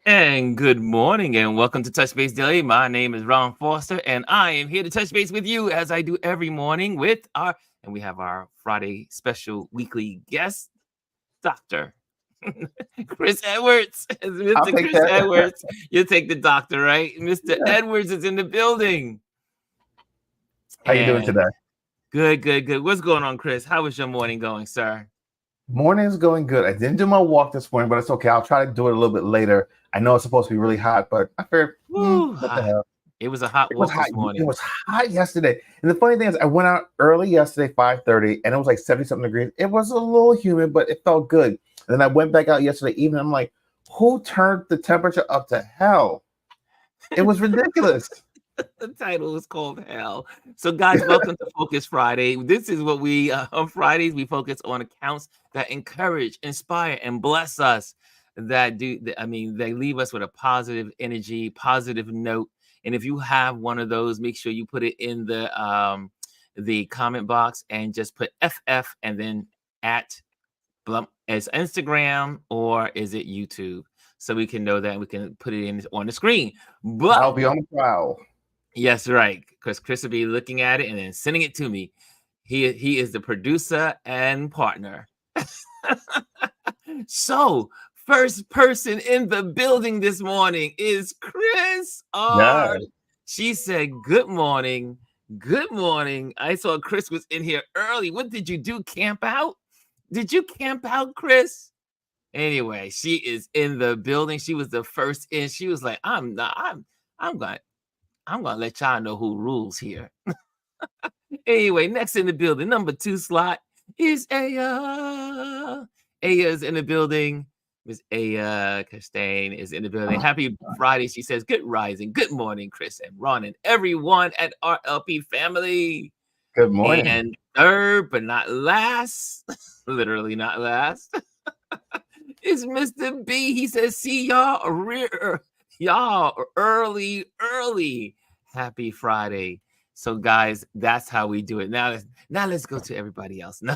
And good morning, and welcome to Touch Base Daily. My name is Ron Foster, and I am here to touch base with you as I do every morning and we have our Friday special weekly guest, Doctor Chris Edwards. I'll Mr. take Chris that. Edwards, you take the doctor, right? Mr. Yeah. Edwards is in the building. How you doing And today? good. What's going on, Chris? How is your morning going, sir? Morning's going good. I didn't do my walk this morning, but it's okay. I'll try to do it a little bit later. I know it's supposed to be really hot, but I figured, Woo, what the hot. hell? It was a hot It was walk hot. this It morning. was hot yesterday. And the funny thing is, I went out early yesterday, 5:30, and it was like 70-something degrees. It was a little humid, but it felt good. And then I went back out yesterday evening. I'm like, who turned the temperature up to hell? It was ridiculous. The title is called Hell. So, guys, welcome to Focus Friday. This is what we on Fridays we focus on accounts that encourage, inspire, and bless us. They leave us with a positive energy, positive note. And if you have one of those, make sure you put it in the comment box and just put FF and then at Blump as Instagram or is it YouTube, so we can know that and we can put it in on the screen. But I'll be on the prowl. yes, right. Because Chris will be looking at it and then sending it to me. He is the producer and partner. So, first person in the building this morning is Chris Yeah. R. She said, "Good morning. Good morning. I saw Chris was in here early. What did you do? Camp out? Did you camp out, Chris?" Anyway, she is in the building. She was the first in. She was like, I'm not, I'm going I'm gonna let y'all know who rules here. Anyway, next in the building, number 2 slot is Aya. Aya is in the building. Miss Aya Castaigne is in the building. Happy Friday. She says, "Good rising, good morning, Chris and Ron, and everyone at RLP family." Good morning. And third, but not last, literally not last, is Mr. B. He says, "See y'all early. Happy Friday." So, guys, that's how we do it. Now let's go to everybody else. No.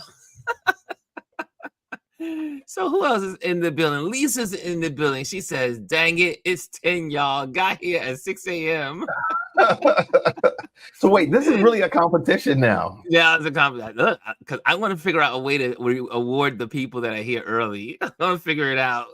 So who else is in the building? Lisa's in the building. She says, "Dang it, it's 10, y'all. Got here at 6 a.m. So wait, this is really a competition now. Yeah, it's a compliment. Look, because I want to figure out a way to award the people that are here early. I want to figure it out.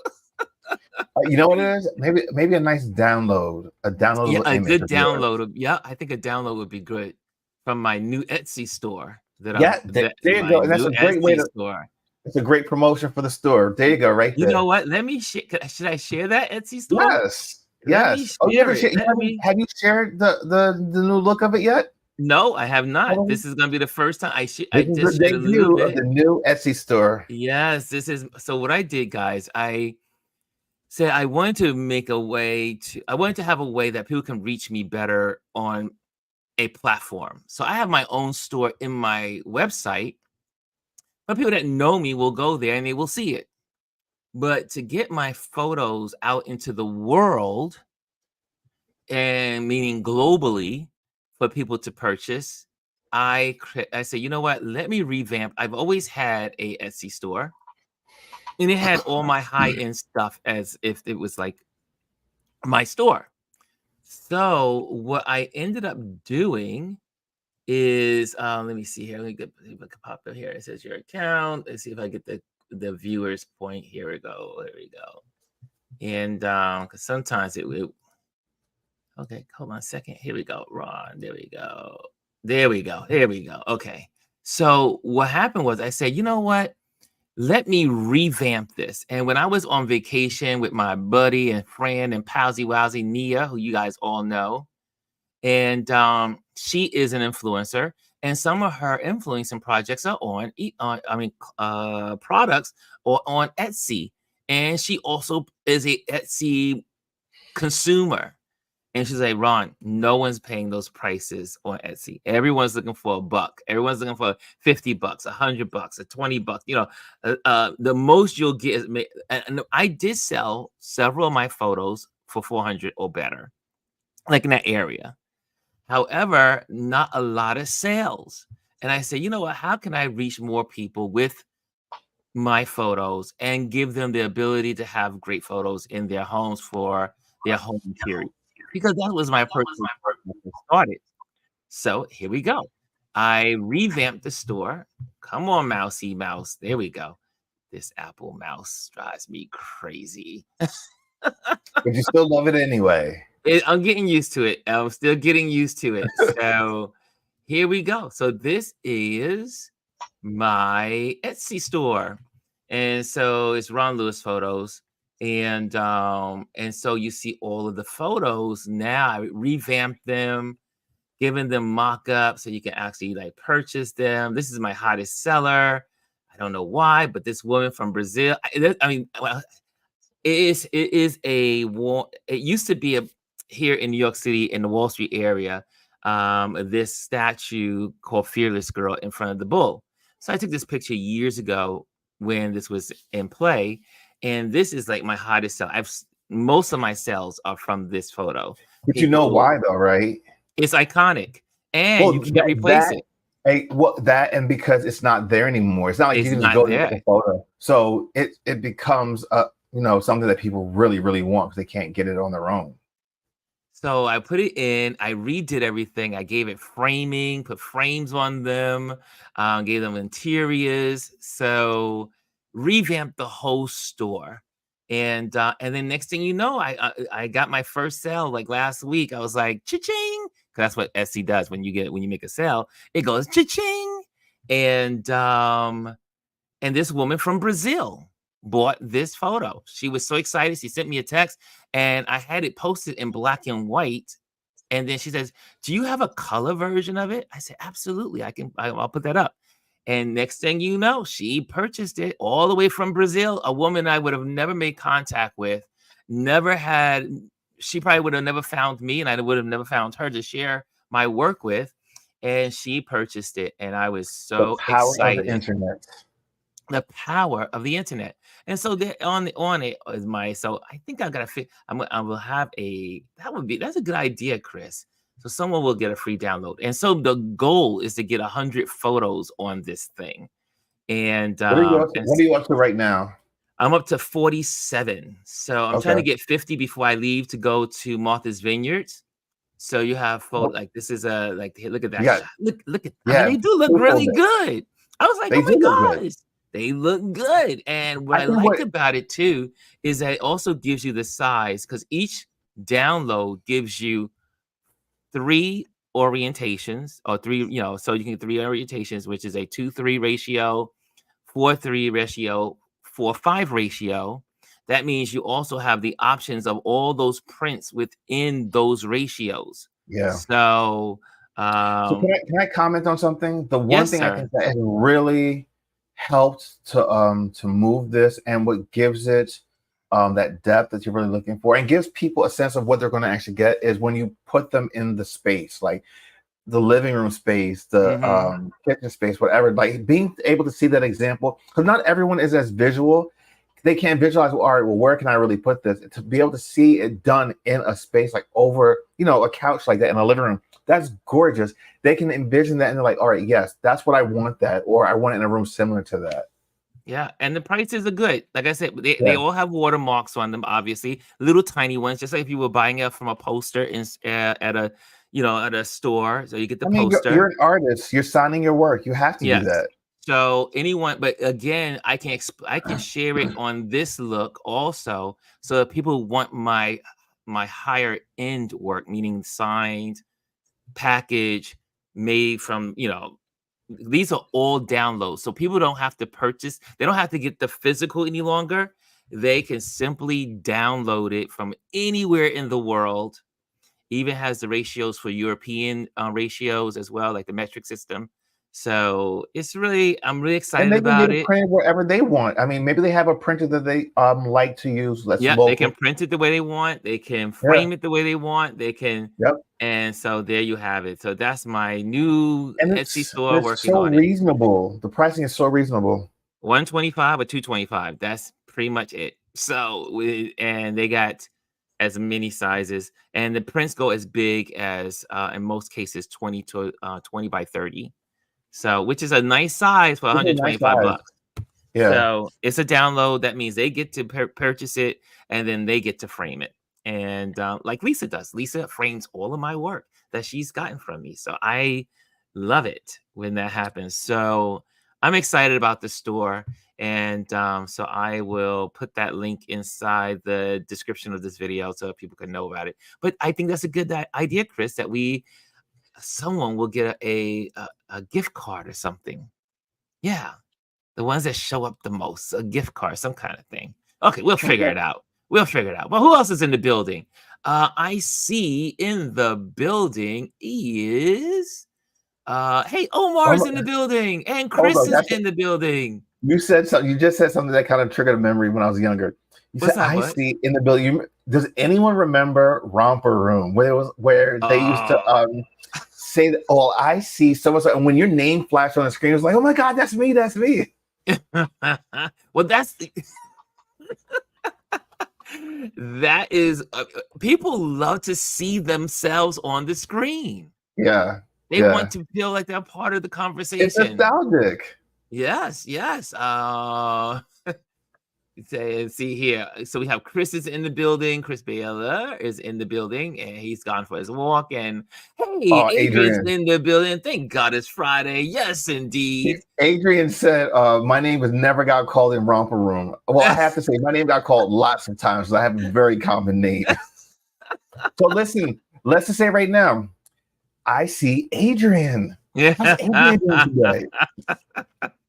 You know what it is? Maybe a nice download, a Yeah, downloadable a image good of yours. download. Yeah, I think a download would be good from my new Etsy store Yeah, there you my go. And that's new a great way Etsy to. store. It's a great promotion for the store. There you go, right You know there. what? Let me should I share that Etsy store? Yes, Let me yes. Oh, you share haven't it. shared? Have you shared the new look of it yet? No, I have not. Oh, This is gonna be the first time I this is the just shared a little debut of bit. the new Etsy store. Yes, this is so what I did, guys. I said I wanted to I wanted to have a way that people can reach me better on a platform. So I have my own store in my website, but people that know me will go there and they will see it. But to get my photos out into the world, and meaning globally for people to purchase, I say, you know what? Let me revamp. I've always had a Etsy store, and it had all my high end stuff as if it was like my store. So what I ended up doing is, let me see here. Let me get if I can pop up here. It says your account. Let's see if I get the viewers point. Here we go. There we go. And because sometimes it okay, hold on a second. Here we go, Ron. There we go. There we go. Here we go. Okay. So what happened was I said, you know what? Let me revamp this. And when I was on vacation with my buddy and friend and palsy wowsy Nia, who you guys all know, and she is an influencer, and some of her influencing projects are products or on Etsy, and she also is a Etsy consumer. And she's like, "Ron, no one's paying those prices on Etsy. Everyone's looking for a buck. Everyone's looking for $50, $100, or $20. The most you'll get is." And I did sell several of my photos for 400 or better, like in that area. However, not a lot of sales. And I said, you know what? How can I reach more people with my photos and give them the ability to have great photos in their homes for their home interior, because that was my purpose when I started. So here we go. I revamped the store. Come on, mousy mouse. There we go. This Apple mouse drives me crazy. But you still love it anyway. I'm getting used to it. I'm still getting used to it. So here we go. So this is my Etsy store. And so it's Ron Lewis Photos. And so you see all of the photos now. I revamped them, giving them mock-ups so you can actually like purchase them. This is my hottest seller. I don't know why, but this woman from Brazil. Well, it is a wall. It used to be here in New York City in the Wall Street area. This statue called Fearless Girl in front of the bull. So I took this picture years ago when this was in play, and this is like my hottest sell. Most of my sales are from this photo. But you know why though, right? It's iconic, and you can't replace it. Hey, that and because it's not there anymore. It's not like you can just go and take a photo. So it becomes something that people really, really want because they can't get it on their own. So I put it in, I redid everything. I gave it framing, put frames on them, gave them interiors. So revamped the whole store. And then next thing you know, I got my first sale like last week. I was like, cha-ching. That's what Etsy does when you make a sale. It goes cha-ching. And this woman from Brazil bought this photo. She was so excited. She sent me a text, and I had it posted in black and white. And then she says, "Do you have a color version of it?" I said, "Absolutely. I'll put that up." And next thing you know, she purchased it all the way from Brazil. A woman I would have never made contact with, she probably would have never found me, and I would have never found her to share my work with. And she purchased it, and I was so excited. Of the internet. The power of the internet. And so there on it is so I think I gotta fit. I will have that's a good idea, Chris. So someone will get a free download. And so the goal is to get 100 photos on this thing. And what are you up to right now? I'm up to 47. So I'm trying to get 50 before I leave to go to Martha's Vineyard. So you have photos like this is look at that. Yeah. Shot. Look at they do look really good. I was like, oh my gosh. They look good. And what I liked about it too is that it also gives you the size, because each download gives you 3 orientations or 3, so you can get 3 orientations, which is a 2:3 ratio, 4:3 ratio, 4:5 ratio. That means you also have the options of all those prints within those ratios. Yeah. So can I comment on something? The one thing I think that has really helped to move this, and what gives it that depth that you're really looking for and gives people a sense of what they're going to actually get, is when you put them in the space, like the living room space, the kitchen space, whatever, like being able to see that example, because not everyone is as visual. They can't visualize, all right, well, where can I really put this? To be able to see it done in a space like over, a couch like that in a living room, that's gorgeous. They can envision that and they're like, all right, yes, that's what I want, that, or I want it in a room similar to that. Yeah, and the prices are good. Like I said, they all have watermarks on them, obviously, little tiny ones, just like if you were buying it from a poster at a store. So you get the poster. You're an artist. You're signing your work. You have to do that. So but again, I can share it on this look also. So if people want my higher end work, meaning signed, package, made from, these are all downloads. So people don't have to purchase. They don't have to get the physical any longer. They can simply download it from anywhere in the world. Even has the ratios for European ratios as well, like the metric system. So I'm really excited about it. Print wherever they want. I mean, maybe they have a printer that they like to use. They can print it the way they want. They can frame it the way they want. They can. Yep. And so there you have it. So that's my new Etsy store working on it. It's so reasonable. The pricing is so reasonable. $125 or $225. That's pretty much it. So and they got as many sizes, and the prints go as big as in most cases 20 to 20 by 30. So which is a nice size for $125. Yeah. So it's a download. That means they get to purchase it, and then they get to frame it. And like Lisa does, Lisa frames all of my work that she's gotten from me. So I love it when that happens. So I'm excited about the store. And so I will put that link inside the description of this video so people can know about it. But I think that's a good idea, Chris, that someone will get a gift card or something. Yeah. The ones that show up the most, a gift card, some kind of thing. Okay, we'll figure it out. We'll figure it out. But who else is in the building? I see in the building is hey, Omar's in the building, and Hold Chris on, is in the building. you said something. You just said something that kind of triggered a memory when I was younger. You What's said, that, "I bud? see in the building." Does anyone remember Romper Room, where they used to say that? Oh, I see so and so, and when your name flashed on the screen, it was like, "Oh my God, that's me! That's me!" Well, that's that is people love to see themselves on the screen. Yeah, They yeah. want to feel like they're part of the It's conversation. nostalgic. Yes, yes. See here. So we have Chris is in the building. Chris Baylor is in the building, and he's gone for his walk. And hey, Oh, Adrian's Adrian. in the building. Thank God it's Friday. Yes, indeed. Adrian said, "My name was never got called in Romper Room." Well, I have to say, my name got called lots of times. So I have a very common name. So listen, let's just say right now, I see Adrian. Yeah. How's Adrian doing today?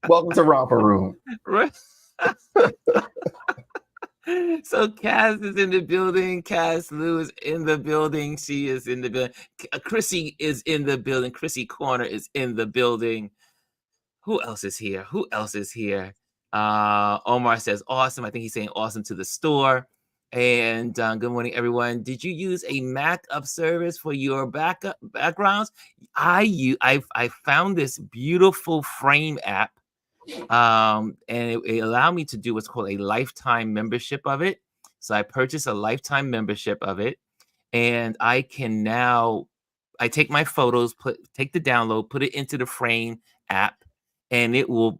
Welcome to Romper Room. So Cass is in the building. Cass Lou is in the building. She is in the building. Chrissy is in the building. Chrissy Corner is in the building. Who else is here? Who else is here? Omar says awesome. I think he's saying awesome to the store. And good morning, everyone. Did you use a backup service for your backgrounds? I found this beautiful frame app, and it allowed me to do what's called a lifetime membership of it. So I purchased a lifetime membership of it, and I can now I take my photos, take the download, put it into the frame app, and it will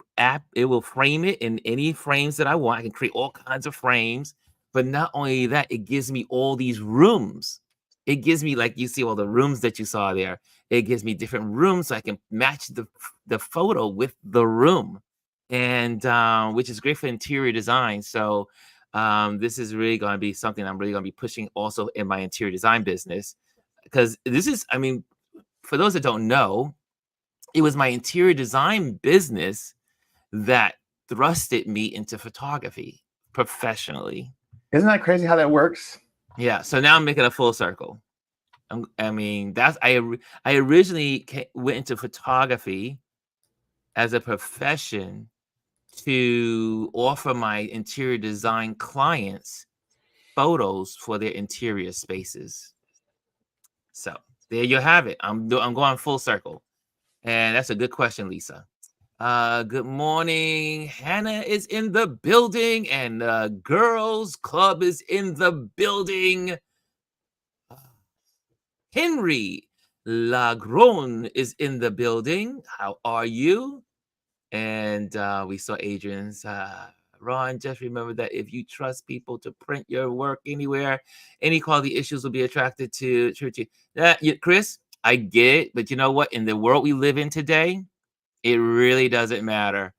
frame it in any frames that I want. I can create all kinds of frames, but not only that, it gives me all these rooms. It gives me, like, you see all the rooms that you saw there. It gives me different rooms so I can match the photo with the room, and which is great for interior design. So this is really going to be something I'm really going to be pushing also in my interior design business, because this is, I mean, for those that don't know, it was my interior design business that thrusted me into photography professionally. Isn't that crazy how that works? Yeah. So now I'm making a full circle. I mean, I originally went into photography as a profession to offer my interior design clients photos for their interior spaces. So there you have it. I'm going full circle. And that's a good question, Lisa. Good morning. Hannah is in the building, and the girls club is in the building. Henry Lagron is in the building. How are you? And we saw Adrian's Ron, just remember that if you trust people to print your work anywhere, any quality issues will be attracted to church. Chris, I get it, but you know what? In the world we live in today, it really doesn't matter.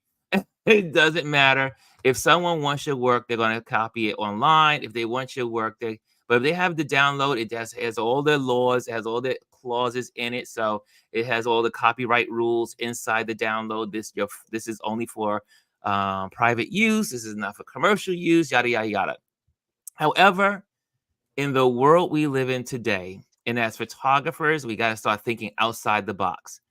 It doesn't matter. If someone wants your work, they're going to copy it online. If they want your work, but if they have the download, it just has all the laws, it has all the clauses in it. So it has all the copyright rules inside the download. This is only for private use. This is not for commercial use, yada, yada, yada. However, in the world we live in today, and as photographers, we got to start thinking outside the box.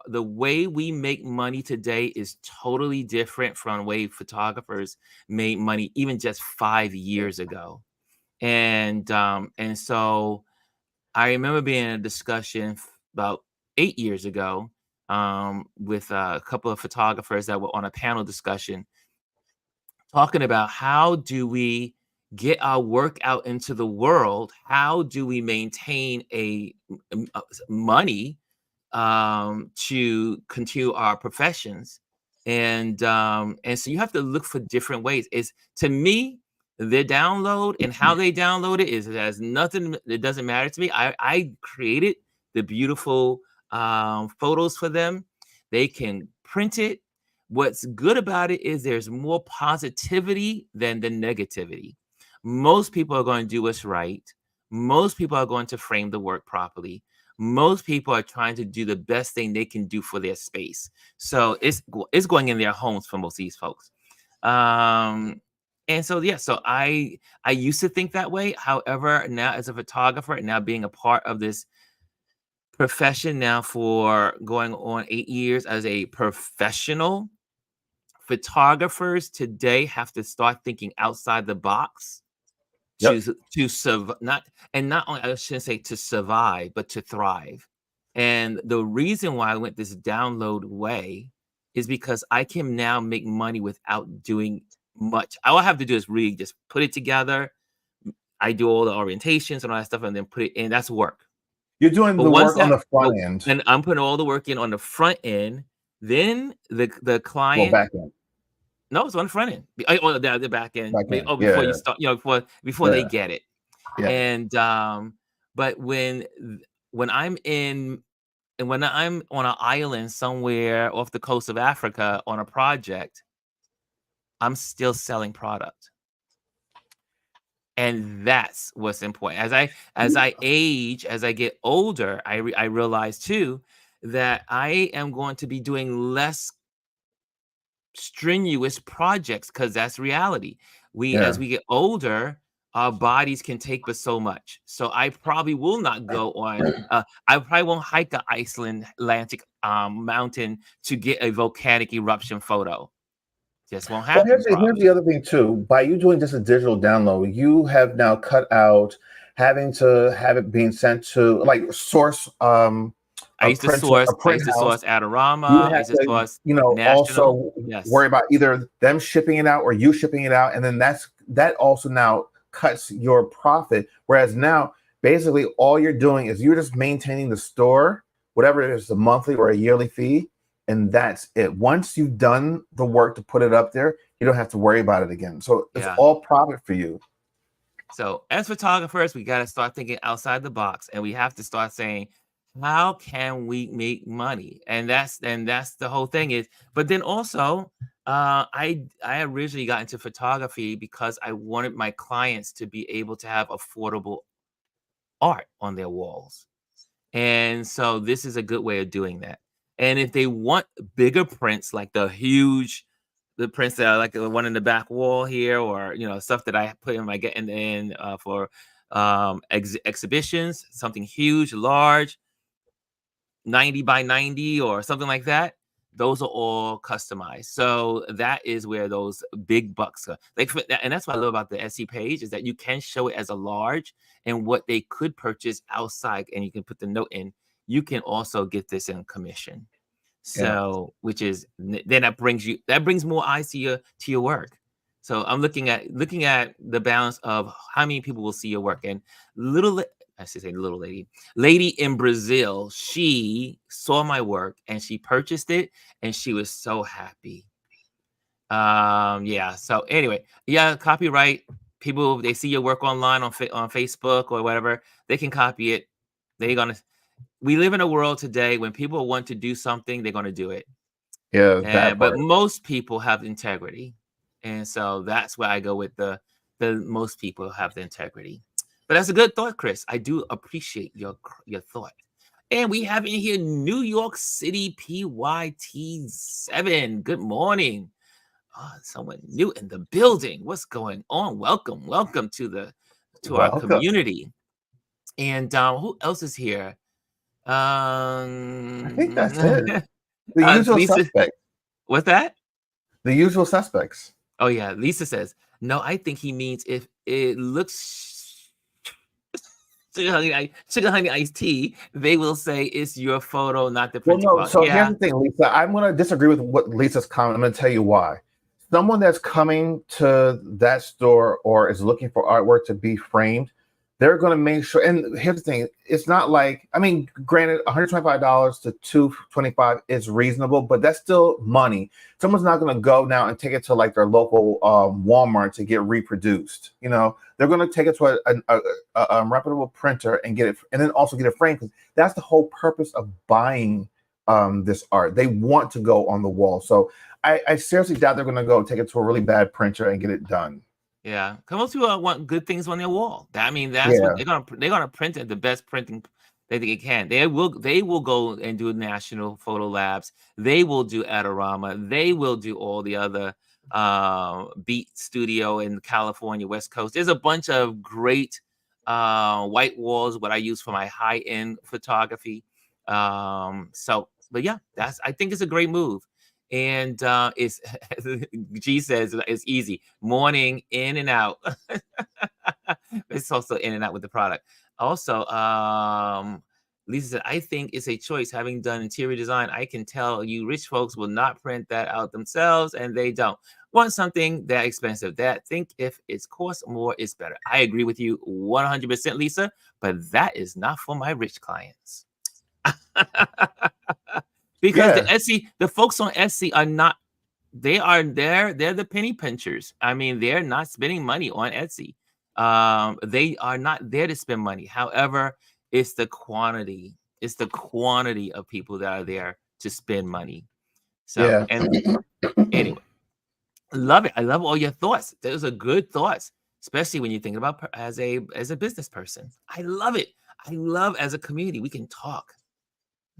The way we make money today is totally different from the way photographers made money even just 5 years ago. And so I remember being in a discussion about 8 years ago with a couple of photographers that were on a panel discussion talking about how do we get our work out into the world? How do we maintain money to continue our professions? And so you have to look for different ways. It's, to me, their download and how they download it has nothing. It doesn't matter to me. I created the beautiful photos for them. They can print it. What's good about it is there's more positivity than the negativity. Most people are going to do what's right. Most people are going to frame the work properly. Most people are trying to do the best thing they can do for their space. So it's going in their homes for most of these folks. And so, yeah, so I used to think that way. However, now as a photographer and now being a part of this profession now for going on 8 years as a professional, photographers today have to start thinking outside the box Yep. to survive, not only, I shouldn't say to survive, but to thrive. And the reason why I went this download way is because I can now make money without doing much. All I have to do is really just put it together. I do all the orientations and all that stuff, and then put it in. That's work. You're doing But the once work on that, the front end. and I'm putting all the work in on the front end, then the Well, client. back end. No, it's on the front end. Oh, the back end. Back end. Before Yeah. you start, before they Yeah. get it. Yeah. And but when I'm in, and when I'm on an island somewhere off the coast of Africa on a project, I'm still selling product. And that's what's important. As I age, as I get older, I realize too that I am going to be doing less strenuous projects, because that's reality. As Yeah. we get older, our bodies can take but so much. So I probably will not go on. I probably won't hike the Iceland Atlantic mountain to get a volcanic eruption photo. Just won't Well, happen. here's the other thing too. By you doing just a digital download, you have now cut out having to have it being sent to like source I a used to print source. a I print used to house. source Adorama. You I have used to to, source National. also Yes. worry about either them shipping it out or you shipping it out, and then that also now cuts your profit. Whereas now, basically, all you're doing is you're just maintaining the store, whatever it is, a monthly or a yearly fee, and that's it. Once you've done the work to put it up there, you don't have to worry about it again. So it's all profit for you. So as photographers, we got to start thinking outside the box, and we have to start saying, how can we make money? And that's the whole thing is. But then also, I originally got into photography because I wanted my clients to be able to have affordable art on their walls. And so this is a good way of doing that. And if they want bigger prints, like the prints that are like the one in the back wall here, or stuff that I put in my for exhibitions, something huge, large, 90 by 90 or something like that, those are all customized. So that is where those big bucks are. And that's what I love about the Etsy page, is that you can show it as a large, and what they could purchase outside, and you can put the note in. You can also get this in commission. So, which is then that brings more eyes to your work. So I'm looking at the balance of how many people will see your work. And I should say little lady in Brazil, she saw my work and she purchased it, and she was so happy. Yeah. So anyway, yeah, copyright. People, they see your work online on Facebook or whatever, they can copy it. We live in a world today when people want to do something, they're going to do it. Yeah, that But part. most people have integrity, and so that's where I go with the most people have the integrity. But that's a good thought, Chris. I do appreciate your thought. And we have in here New York City PYT7. Good morning. Someone new in the building. What's going on? Welcome to our community. And who else is here? I think that's it. The usual suspects. What's that? The usual suspects. Oh yeah, Lisa says, no, I think he means if it looks sugar honey iced tea, they will say it's your photo, not the printing. Well, no, so here's the thing, Lisa. I'm going to disagree with what Lisa's comment. I'm going to tell you why. Someone that's coming to that store or is looking for artwork to be framed, they're going to make sure. And here's the thing: it's not like, I mean, granted, $125 to $225 is reasonable, but that's still money. Someone's not going to go now and take it to like their local Walmart to get reproduced. You know, they're going to take it to a reputable printer and get it, and then also get it framed, because that's the whole purpose of buying this art. They want to go on the wall. So I seriously doubt they're going to go take it to a really bad printer and get it done. Yeah, most people want good things on their wall. I mean, that's what they're gonna print at the best printing they can. They will go and do national photo labs. They will do Adorama. They will do all the other Beat Studio in California, West Coast. There's a bunch of great white walls, what I use for my high-end photography. But yeah, I think it's a great move. And it's G says it's easy. Morning, in and out. It's also in and out with the product. Also, Lisa said, I think it's a choice. Having done interior design, I can tell you rich folks will not print that out themselves, and they don't want something that expensive. That think if it's cost more, it's better. I agree with you 100%, Lisa, but that is not for my rich clients. Because the folks on Etsy are not, they're the penny pinchers. I mean, they're not spending money on Etsy. They are not there to spend money. However, it's the quantity of people that are there to spend money. So, and anyway, love it. I love all your thoughts. Those are good thoughts, especially when you think about as a business person. I love it. I love as a community, we can talk.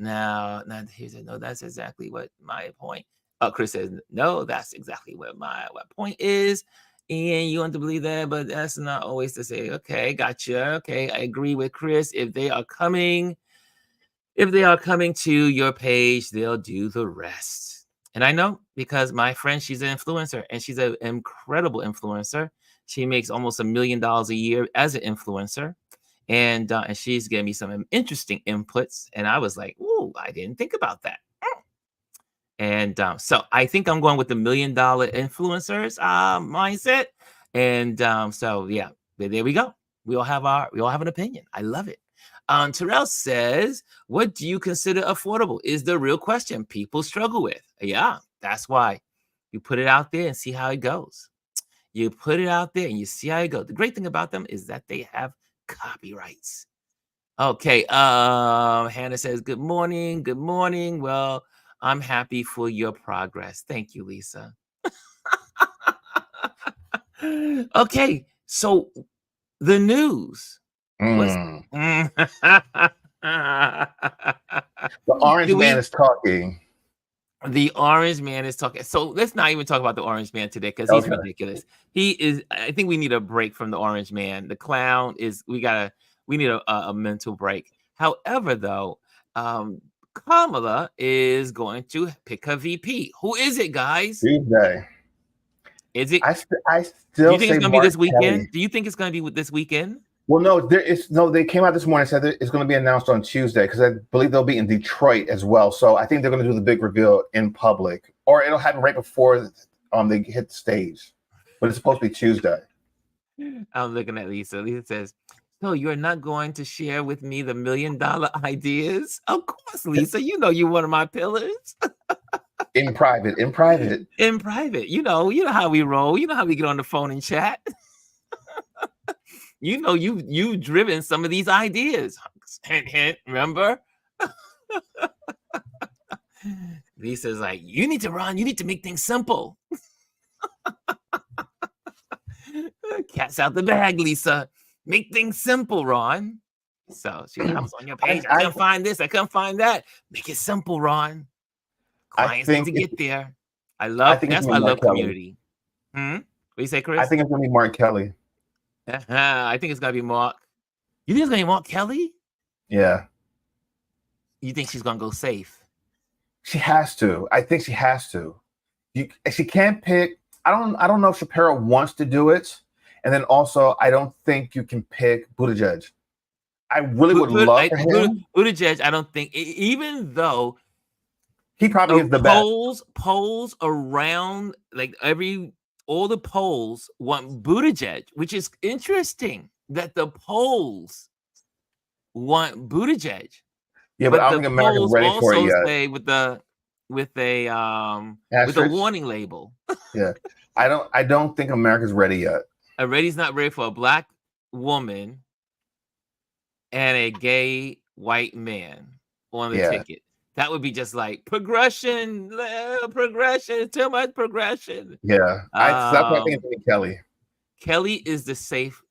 Now he said, no, that's exactly what my point. Chris says, no, that's exactly what my point is. And you want to believe that, but that's not always to say, okay, gotcha. Okay, I agree with Chris. If they are coming to your page, they'll do the rest. And I know, because my friend, she's an influencer, and she's an incredible influencer. She makes almost $1 million a year as an influencer. And she's giving me some interesting inputs. And I was like, ooh, I didn't think about that. And so I think I'm going with the $1 million influencers mindset. And so, yeah, there we go. We all have an opinion. I love it. Terrell says, what do you consider affordable is the real question people struggle with. Yeah, that's why you put it out there and see how it goes. You put it out there and you see how it goes. The great thing about them is that they have copyrights. Okay. Hannah says, good morning. Good morning. Well, I'm happy for your progress. Thank you, Lisa. Okay. So the news. The orange man is talking. The orange man is talking. So let's not even talk about the orange man today, because he's ridiculous. He is. I think we need a break from the orange man. The clown is. We need a mental break. However, though, Kamala is going to pick a VP. Who is it, guys? Tuesday. Is it? I still. Do you think it's going to be this weekend? Kelly. Do you think it's going to be this weekend? Well, no, they came out this morning and said that it's going to be announced on Tuesday, because I believe they'll be in Detroit as well. So I think they're going to do the big reveal in public, or it'll happen right before they hit the stage. But it's supposed to be Tuesday. I'm looking at Lisa. Lisa says, so you're not going to share with me the $1 million ideas? Of course, Lisa. You know you're one of my pillars. In private. You know how we roll. You know how we get on the phone and chat. You know, you've driven some of these ideas. Hint, hint, remember? Lisa's like, you need to make things simple. Cat's out the bag, Lisa. Make things simple, Ron. So she comes on your page. I can't find this. I can't find that. Make it simple, Ron. Clients need to get there. That's why I love community. What do you say, Chris? I think it's going to be Mark Kelly. I think it's going to be Mark. You think it's going to be Mark Kelly? Yeah. You think she's going to go safe? She has to. I think she has to. She can't pick. I don't know if Shapiro wants to do it. And then also, I don't think you can pick Buttigieg. I really would love for him. Buttigieg, I don't think, even though he probably is the best. Polls around, like all the polls want Buttigieg, which is interesting. that the polls want Buttigieg. Yeah, but But I don't the think America's polls ready for it also yet. say with a Astridge? warning label. Yeah. I don't think America's ready yet. Already's not ready for a black woman and a gay white man on the Yeah. ticket. That would be just like progression, too much progression. Yeah. That's what I think it's gonna be Kelly. Kelly is the safe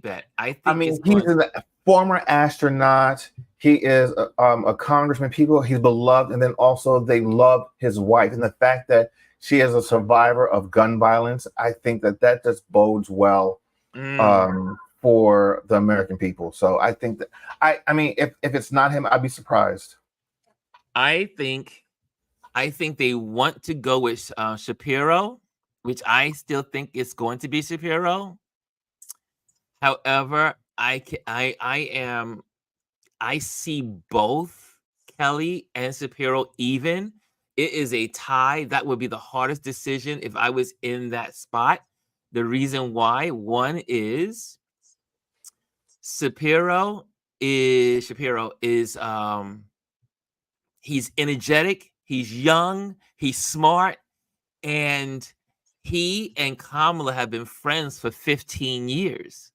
bet. I I think mean, it's he's going to. a former astronaut. He is a congressman. He's beloved, and then also they love his wife, and the fact that she is a survivor of gun violence. I think that just bodes well for the American people. So I think that I mean, if it's not him, I'd be surprised. I think they want to go with Shapiro, which I still think is going to be Shapiro. However, I see both Kelly and Shapiro even. It is a tie. That would be the hardest decision if I was in that spot. The reason why, one is Shapiro is he's energetic, he's young, he's smart, and he and Kamala have been friends for 15 years.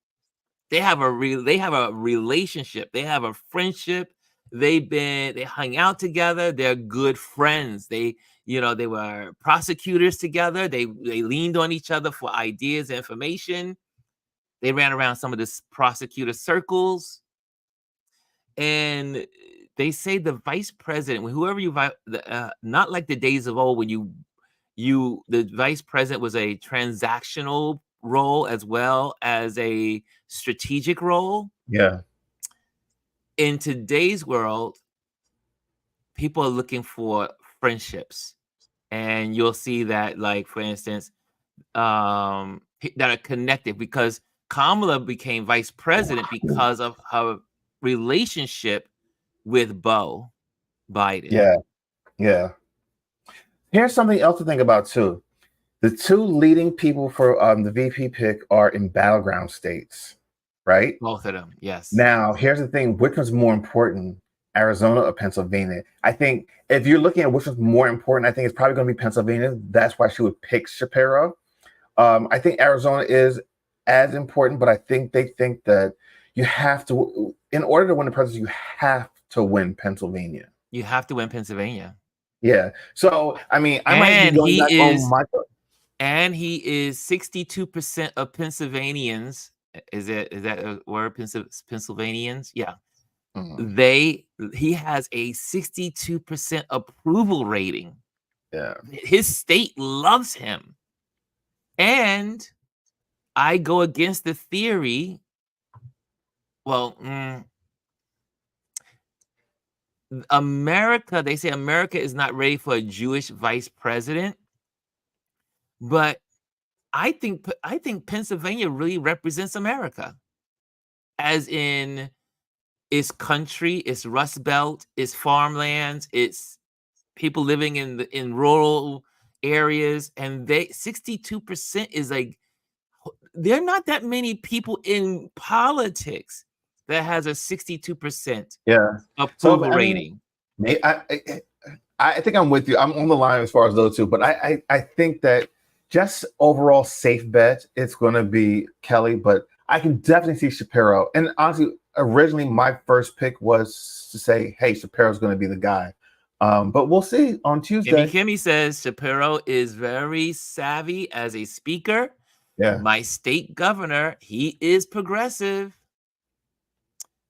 They have a relationship. They have a friendship. They hung out together. They're good friends. They were prosecutors together. They leaned on each other for ideas and information. They ran around some of the prosecutor circles. And they say the vice president, whoever you not like the days of old when the vice president was a transactional role as well as a strategic role. Yeah. In today's world, people are looking for friendships, and you'll see that, like, for instance, that are connected, because Kamala became vice president because of her relationship with Beau Biden. Yeah. Yeah. Here's something else to think about too. The two leading people for the VP pick are in battleground states, right? Both of them, yes. Now, here's the thing: which one's more important, Arizona or Pennsylvania? I think if you're looking at which one's more important, I think it's probably going to be Pennsylvania. That's why she would pick Shapiro. I think Arizona is as important, but I think they think that you have to, in order to win the presidency, you have to win Pennsylvania. You have to win Pennsylvania. Yeah. So, I mean, I might be going back on my. And he is 62% of Pennsylvanians. Is that a word? Pennsylvanians? Yeah. He has a 62% approval rating. Yeah. His state loves him. And I go against the theory. Well, America, they say America is not ready for a Jewish vice president. But I think Pennsylvania really represents America, as in its country, its Rust Belt, its farmlands, its people living in rural areas, and 62% is like, there are not that many people in politics that has a 62% approval rating. I think I'm with you. I'm on the line as far as those two, but I think that just overall safe bet, it's going to be Kelly, but I can definitely see Shapiro. And honestly, originally my first pick was to say, hey, Shapiro's going to be the guy. But we'll see on Tuesday. Kimmy says Shapiro is very savvy as a speaker. Yeah. My state governor, he is progressive.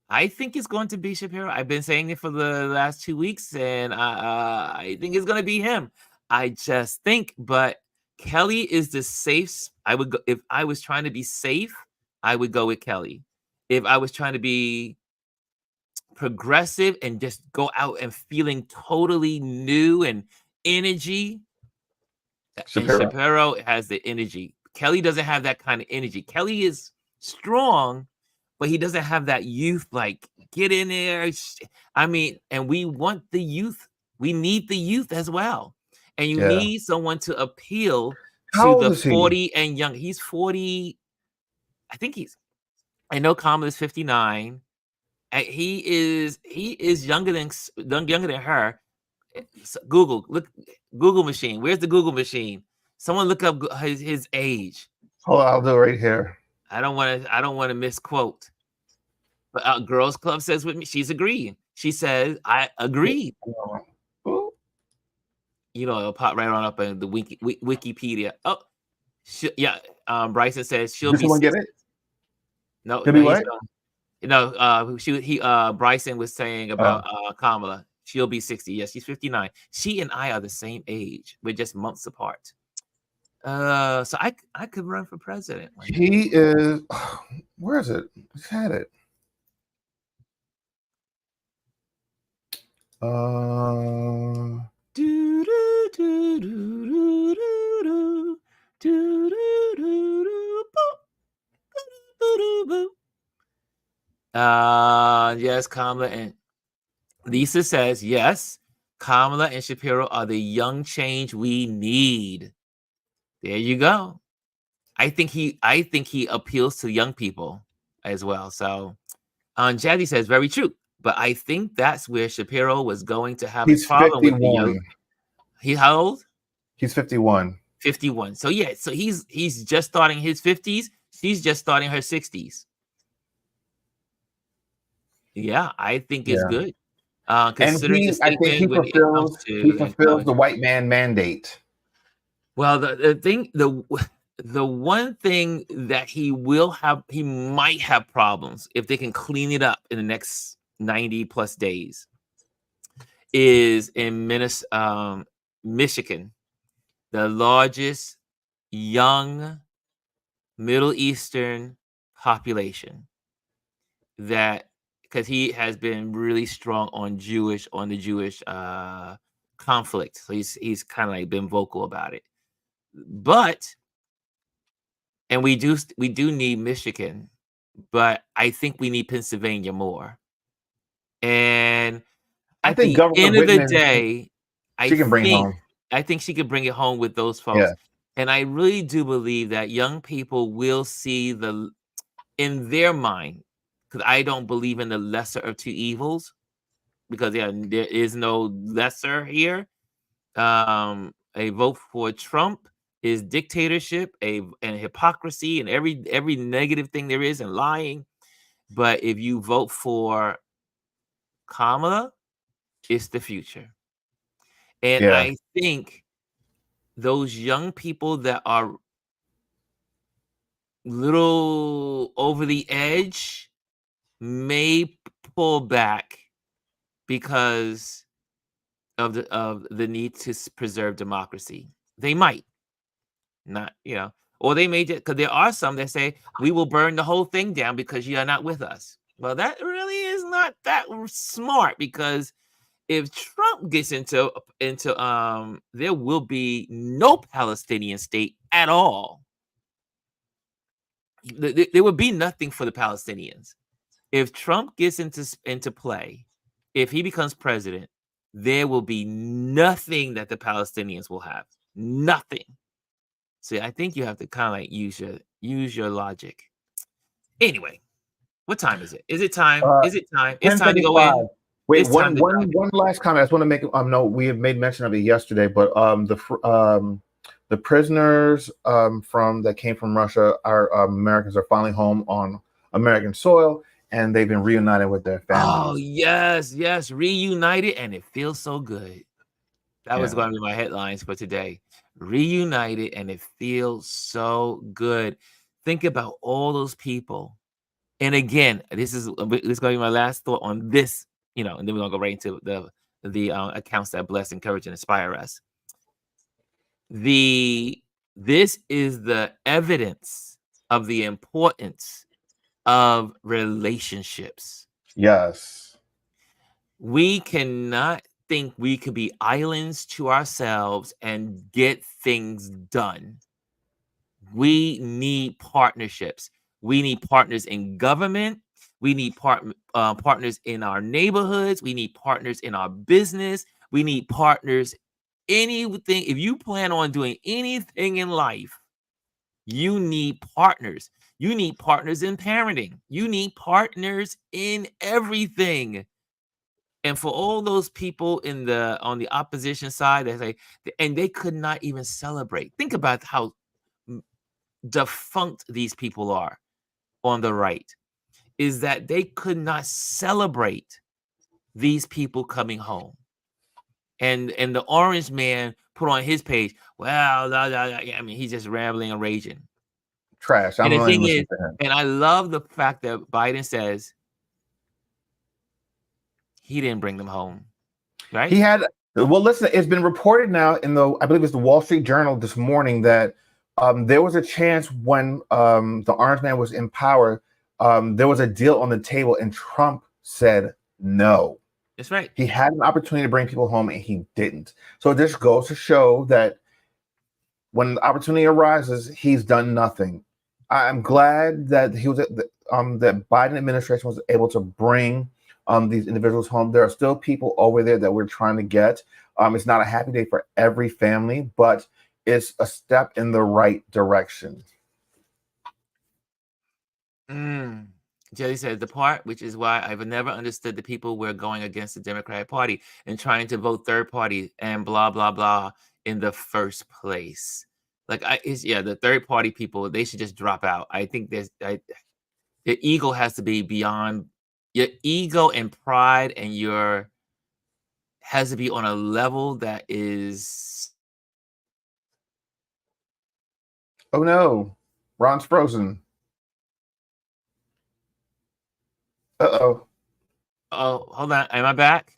I think it's going to be Shapiro. I've been saying it for the last 2 weeks, and I think it's going to be him. I just think, but Kelly is the safe. I would go, if I was trying to be safe, I would go with Kelly. If I was trying to be progressive and just go out and feeling totally new and energy, Shapiro has the energy. Kelly doesn't have that kind of energy. Kelly is strong, but he doesn't have that youth, like, get in there. I mean, and we want the youth. We need the youth as well. And you need someone to appeal to the 40 and young. He's 40. I think he's I know Kamala is 59. He is younger than her. Google, look, Google machine. Where's the Google machine? Someone look up his age. Hold on, I'll do it right here. I don't want to misquote. But Girls Club says with me, she's agreeing. She says, I agree. You know, it'll pop right on up in the Wikipedia. Oh, yeah. Bryson says she'll Does be someone 60. get it? No, Could no, be what? Bryson was saying about Kamala. She'll be 60. Yes, she's 59. She and I are the same age. We're just months apart. So I could run for president one day. He is. Where is it? I had it. Yes, Kamala and Lisa says yes. Kamala and Shapiro are the young change we need. There you go. I think he appeals to young people as well. So, Jazzy says very true. But I think that's where Shapiro was going to have He's a problem 51. with the young. He how old? He's 51. 51. So yeah, so he's just starting his 50s. She's just starting her 60s. Yeah, I think it's good. Considering the I think he fulfills the white man mandate. Well, the one thing that he might have problems if they can clean it up in the next 90 plus days is in Michigan, the largest young Middle Eastern population, that because he has been really strong on the Jewish conflict. So he's kind of like been vocal about it. But and we do need Michigan, but I think we need Pennsylvania more. And I at think the Governor end of the Whitman, day, she can bring it home. I think she could bring it home with those folks. Yeah. And I really do believe that young people will see in their mind, because I don't believe in the lesser of two evils, because there is no lesser here. A vote for Trump is dictatorship, and hypocrisy, and every negative thing there is, and lying. But if you vote for Kamala, it's the future. And I think those young people that are little over the edge may pull back because of the need to preserve democracy. They might not, or they may just, because there are some that say we will burn the whole thing down because you are not with us. Well, that really is not that smart, because if Trump gets into there will be no Palestinian state at all. There would be nothing for the Palestinians. If Trump gets into play, if he becomes president, there will be nothing that the Palestinians will have. Nothing. So I think you have to kind of like use your logic. Anyway, what time is it? Is it time? Is it time? It's time to go in. Wait, one last comment. I just want to make. No, we have made mention of it yesterday, but the prisoners from that came from Russia, our Americans, are finally home on American soil, and they've been reunited with their families. Oh yes, reunited, and it feels so good. That was going to be my headlines for today. Reunited, and it feels so good. Think about all those people. And again, this is going to be my last thought on this, and then we're going to go right into the accounts that bless, encourage, and inspire us. This is the evidence of the importance of relationships. Yes. We cannot think we could be islands to ourselves and get things done. We need partnerships. We need partners in government. We need partners in our neighborhoods. We need partners in our business. We need partners. Anything. If you plan on doing anything in life, you need partners. You need partners in parenting. You need partners in everything. And for all those people on the opposition side that say, and they could not even celebrate. Think about how defunct these people are on the right, is that they could not celebrate these people coming home. And the orange man put on his page, well, I mean, he's just rambling and raging. Trash. And I'm the not even thing is, listening to him. and I love the fact that Biden says he didn't bring them home, right? He had, well, listen, it's been reported now in I believe it's the Wall Street Journal this morning that there was a chance when the orange man was in power, there was a deal on the table and Trump said no. That's right. He had an opportunity to bring people home and he didn't. So this goes to show that when the opportunity arises, he's done nothing. I'm glad that that Biden administration was able to bring these individuals home. There are still people over there that we're trying to get. It's not a happy day for every family, but it's a step in the right direction. Jelly says the part, which is why I've never understood the people who are going against the Democratic Party and trying to vote third party and blah blah blah in the first place. Like the third party people, they should just drop out. I think the ego has to be beyond your ego and pride, and has to be on a level that is. Oh no, Ron's frozen. Uh-oh. Oh, hold on. Am I back?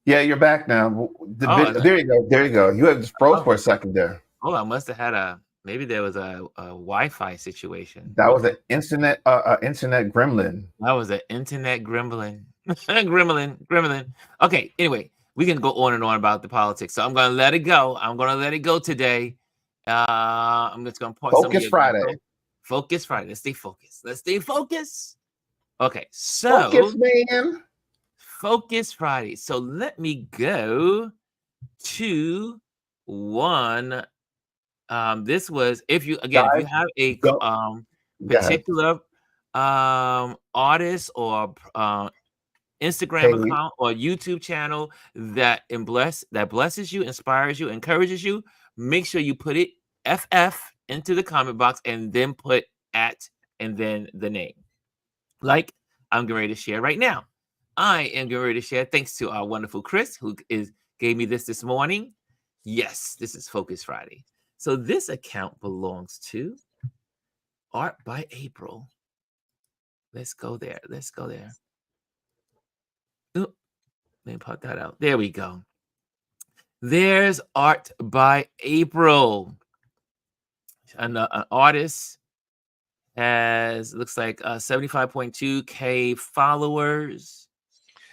Yeah, you're back now. There you go. There you go. You had just froze for a second there. Oh, I must have had maybe there was a Wi-Fi situation. That was an internet gremlin. That was an internet gremlin. gremlin. Okay, anyway, we can go on and on about the politics. So I'm going to let it go. I'm going to let it go today. I'm just going to pause. Focus Friday. Focus Friday. Let's stay focused. Let's stay focused. Okay, so focus, man. Focus Friday. So let me go to one. This was if you have a particular artist or Instagram account or YouTube channel that blesses you, inspires you, encourages you, make sure you put it FF into the comment box and then put @ and then the name. Like I'm getting ready to share right now. I am getting ready to share thanks to our wonderful Chris who gave me this morning. Yes, this is Focus Friday. So this account belongs to Art by April. Let's go there. Oop, let me pop that out. There we go. There's Art by April. An artist looks like 75.2K followers.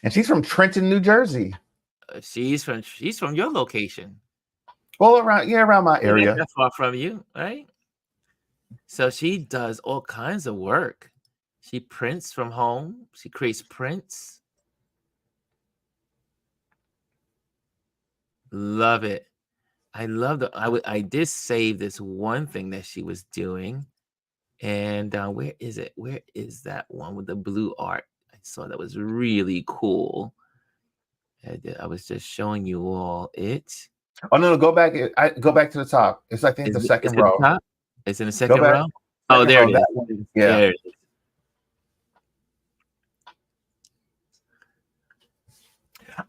And she's from Trenton, New Jersey. She's from your location. Well, around my area. Not that far from you, right? So she does all kinds of work. She prints from home. She creates prints. Love it. I love I did save this one thing that she was doing. And where is it? Where is that one with the blue art? I saw that was really cool. I was just showing you all it. Oh no! Go back. Go back to the top. It's I think the second row. It's in the second row. Oh, there it is. Yeah. There it is.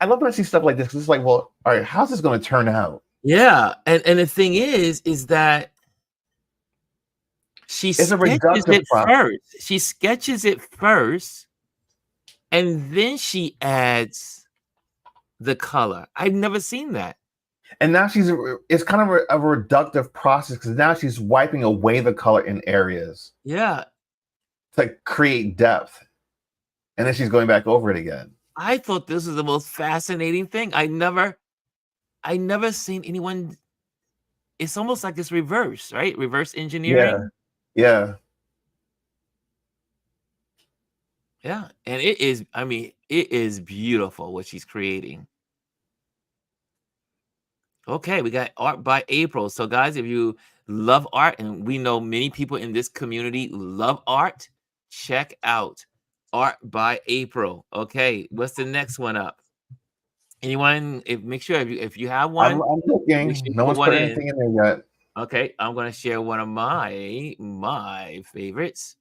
I love when I see stuff like this. It's like, well, all right, how's this going to turn out? Yeah, and the thing is that she sketches it first. She sketches it first, and then she adds the color. I've never seen that. And now it's kind of a reductive process because now she's wiping away the color in areas. Yeah. To create depth. And then she's going back over it again. I thought this was the most fascinating thing. I never seen anyone. It's almost like it's reverse, right? Reverse engineering. Yeah. Yeah. And it is beautiful what she's creating. Okay, we got Art by April. So guys, if you love art, and we know many people in this community love art, check out Art by April. Okay, what's the next one up? Anyone? Make sure if you have one, I'm make sure looking. you No put one's one put in. anything in there yet. Okay, I'm gonna share one of my favorites.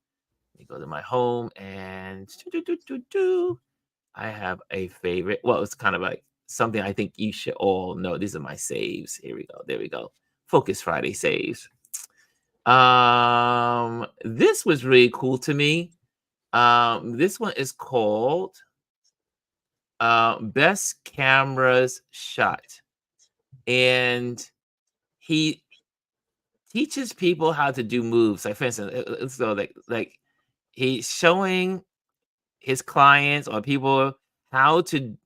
Let me go to my home and I have a favorite. Well, it's kind of like something I think you should all know. These are my saves. Here we go. There we go. Focus Friday saves. This was really cool to me. This one is called Best Cameras Shot. And he teaches people how to do moves. Like for instance, so like he's showing his clients or people how to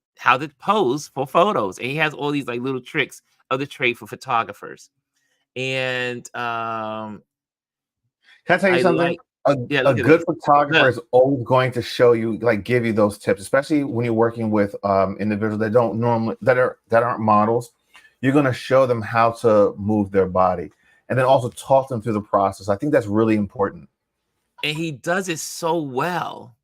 pose for photos, and he has all these like little tricks of the trade for photographers. And Can I tell you I something? like, A, yeah, a look at good this. photographer Yeah. is always going to show you, like, give you those tips, especially when you're working with individuals that don't normally that aren't models. You're going to show them how to move their body, and then also talk them through the process. I think that's really important. And he does it so well.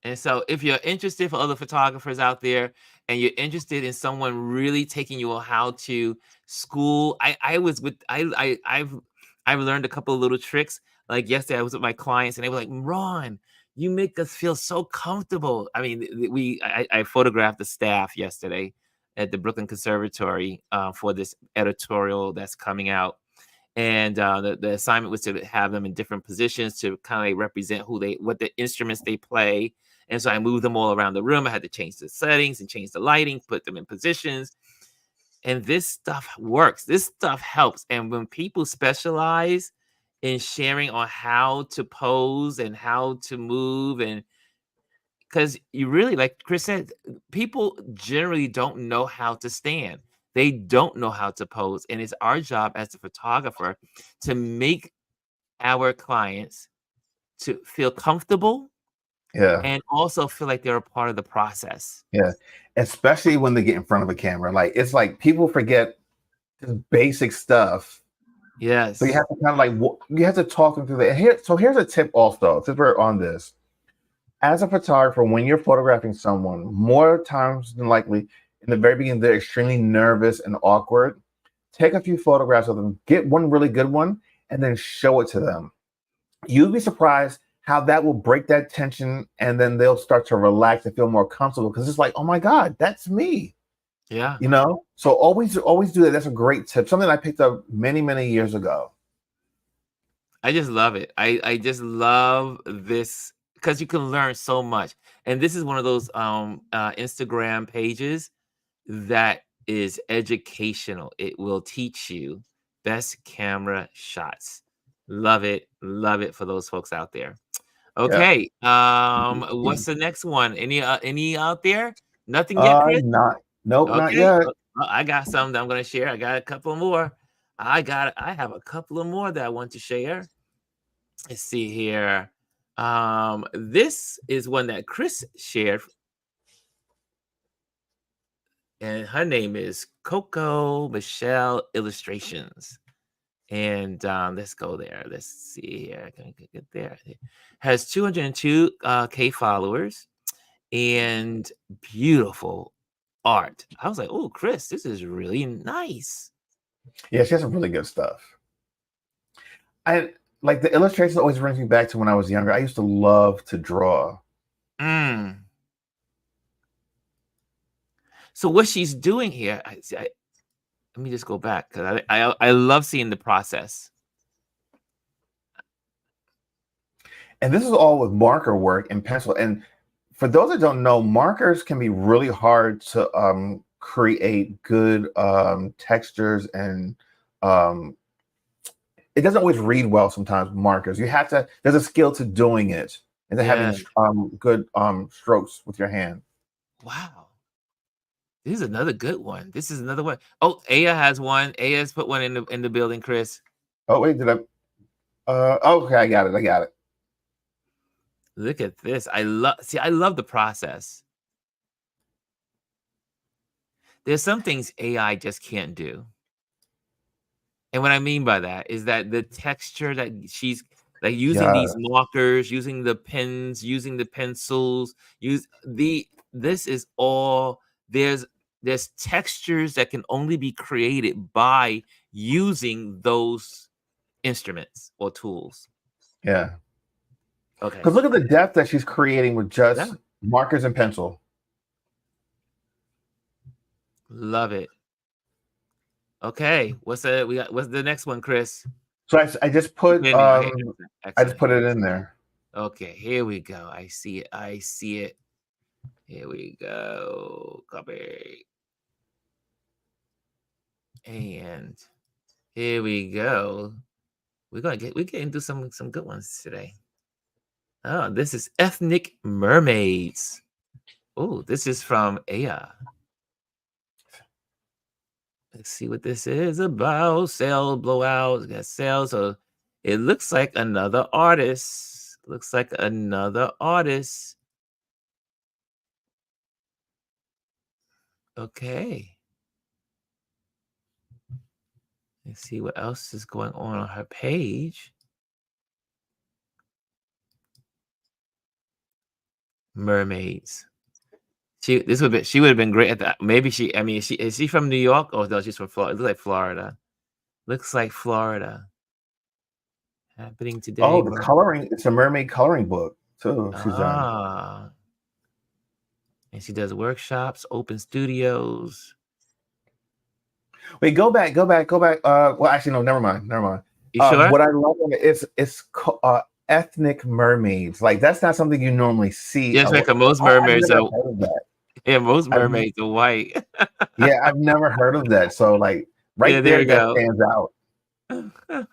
And so if you're interested, for other photographers out there, and you're interested in someone really taking you on how to school, I was with I've learned a couple of little tricks. Like yesterday, I was with my clients, and they were like, "Ron, you make us feel so comfortable." I mean, I photographed the staff yesterday at the Brooklyn Conservatory for this editorial that's coming out, and the assignment was to have them in different positions to kind of represent what the instruments they play. And so I moved them all around the room. I had to change the settings and change the lighting, put them in positions. And this stuff works. This stuff helps. And when people specialize in sharing on how to pose and how to move, and because you really, like Chris said, people generally don't know how to stand. They don't know how to pose. And it's our job as a photographer to make our clients to feel comfortable Yeah, and also feel like they're a part of the process. yeah. Especially when they get in front of a camera, like it's like people forget this basic stuff. So you Yes. have to kind of like you have to talk them through that. Here's a tip also, since we're on this. As a photographer, when you're photographing someone, more times than likely, in the very beginning, they're extremely nervous and awkward. Take a few photographs of them, get one really good one, and then show it to them. You'll be surprised how that will break that tension, and then they'll start to relax and feel more comfortable because it's like, oh my God, that's me. Yeah. So always do that. That's a great tip. Something I picked up many years ago. I just love it. I just love this because you can learn so much. And this is one of those Instagram pages that is educational. It will teach you best camera shots. Love it for those folks out there. Yeah. Okay. What's the next one? Any out there? Nothing yet, Chris? Not Nope, not Okay. yet. I got some that I'm gonna share. I got a couple more. I have a couple of more that I want to share. Let's see here. This is one that Chris shared, and her name is Coco Michelle Illustrations. And let's go there. Let's see here. Can I get there? Has 202 K followers and beautiful art. I was like, oh, Chris, this is really nice. Yeah, she has some really good stuff. I like the illustrations always brings me back to when I was younger. I used to love to draw. Mm. So what she's doing here, let me just go back because I love seeing the process. And this is all with marker work and pencil. And for those that don't know, markers can be really hard to create good textures, and um, it doesn't always read well sometimes. Markers, there's a skill to doing it and to Yeah. having good strokes with your hand. Wow. This is another good one. This is another one. Oh, Aya has one. Aya's put one in the building, Chris. Oh wait, did I? Okay, I got it. Look at this. I love the process. there's some things AI just can't do. And what I mean by that is that the texture that she's like using Yeah, these markers, using the pens, using the pencils, this is all there's textures that can only be created by using those instruments or tools. yeah. Okay. Because look at the depth that she's creating with Yeah. just markers and pencil. Love it. Okay. What's the next one, Chris? So I just put Okay, I just excellent. put it in there. Okay, here we go. I see it. I see it. Here we go. Copy. And here we go. We're getting into some good ones today. Oh, this is Ethnic Mermaids. Oh, this is from Aya. Let's see what this is about. Sale blowout. Got sales. So it looks like another artist. Looks like another artist. Okay. Let's see what else is going on her page. Mermaids. She would have been great at that. Maybe is she from New York? Oh no, she's from Florida. It looks like Florida. Looks like Florida. Happening today. Oh, the coloring. It's a mermaid coloring book too. She's done. And she does workshops, open studios. Wait, go back. Well, actually, no, never mind. You sure? What I love it's ethnic mermaids. Like that's not something you normally see. Yes, like most mermaids are. Yeah, most mermaids are white. Yeah, I've never heard of that. So like right there that stands out.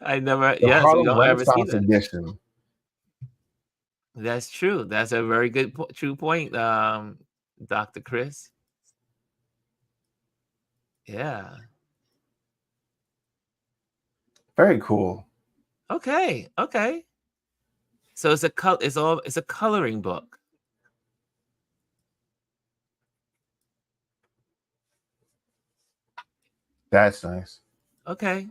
I never. The Yes, Harlem we don't ever see Renaissance that. edition. That's true. That's a very good, true point, Dr. Chris. Yeah. Very cool. Okay. So it's a coloring book. That's nice. Okay.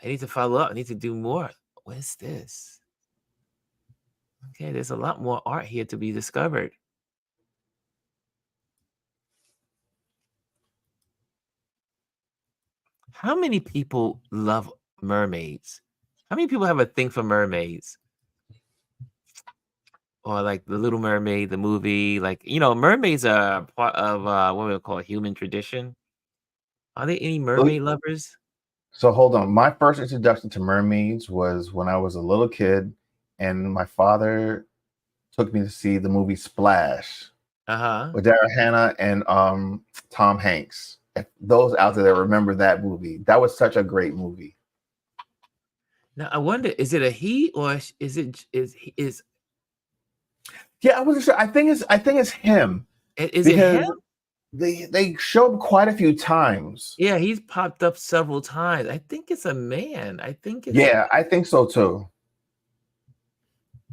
I need to follow up. I need to do more. What is this? Okay, there's a lot more art here to be discovered. How many people love mermaids? How many people have a thing for mermaids? Or like the Little Mermaid, the movie, like mermaids are part of what we call human tradition. Are there any mermaid lovers? So hold on. My first introduction to mermaids was when I was a little kid, and my father took me to see the movie Splash with Daryl Hannah and Tom Hanks. If those out there that remember that movie, that was such a great movie. Now I wonder, is it a he or is? Yeah, I wasn't sure. I think it's him. Is it him? They showed quite a few times. Yeah, he's popped up several times. I think it's a man. I think it's. Yeah, I think so too.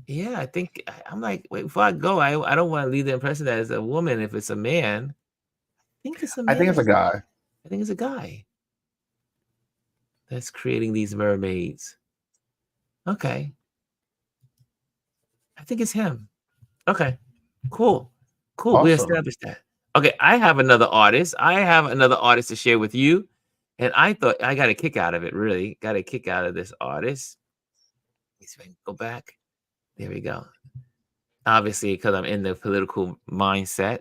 Yeah, I think I'm like, wait, before I go, I don't want to leave the impression that it's a woman if it's a man. I think it's a man. I think it's a guy. I think it's a guy that's creating these mermaids. Okay. I think it's him. Okay. Cool. Awesome. We established that. Okay, I have another artist. To share with you. And I thought I got a kick out of it, really. Got a kick out of this artist. Let's go back. There we go. Obviously, because I'm in the political mindset.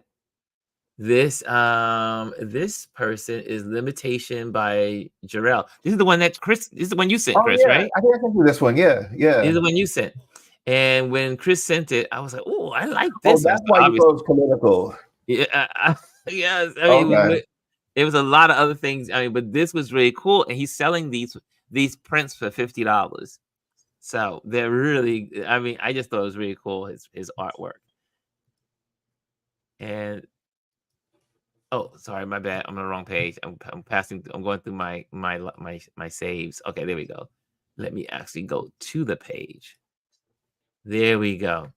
This person is Limitation by Jarrell. This is the one that Chris. This is the one you sent, Chris, right? I think I can do this one. Yeah. This is the one you sent. And when Chris sent it, I was like, "Oh, I like this." Oh, that's why you thought it was political. Yeah, yes. I mean, it was a lot of other things. I mean, but this was really cool. And he's selling these prints for $50. So they're really. I mean, I just thought it was really cool. His artwork. And sorry, my bad. I'm on the wrong page. I'm going through my saves. Okay, there we go. Let me actually go to the page. There we go.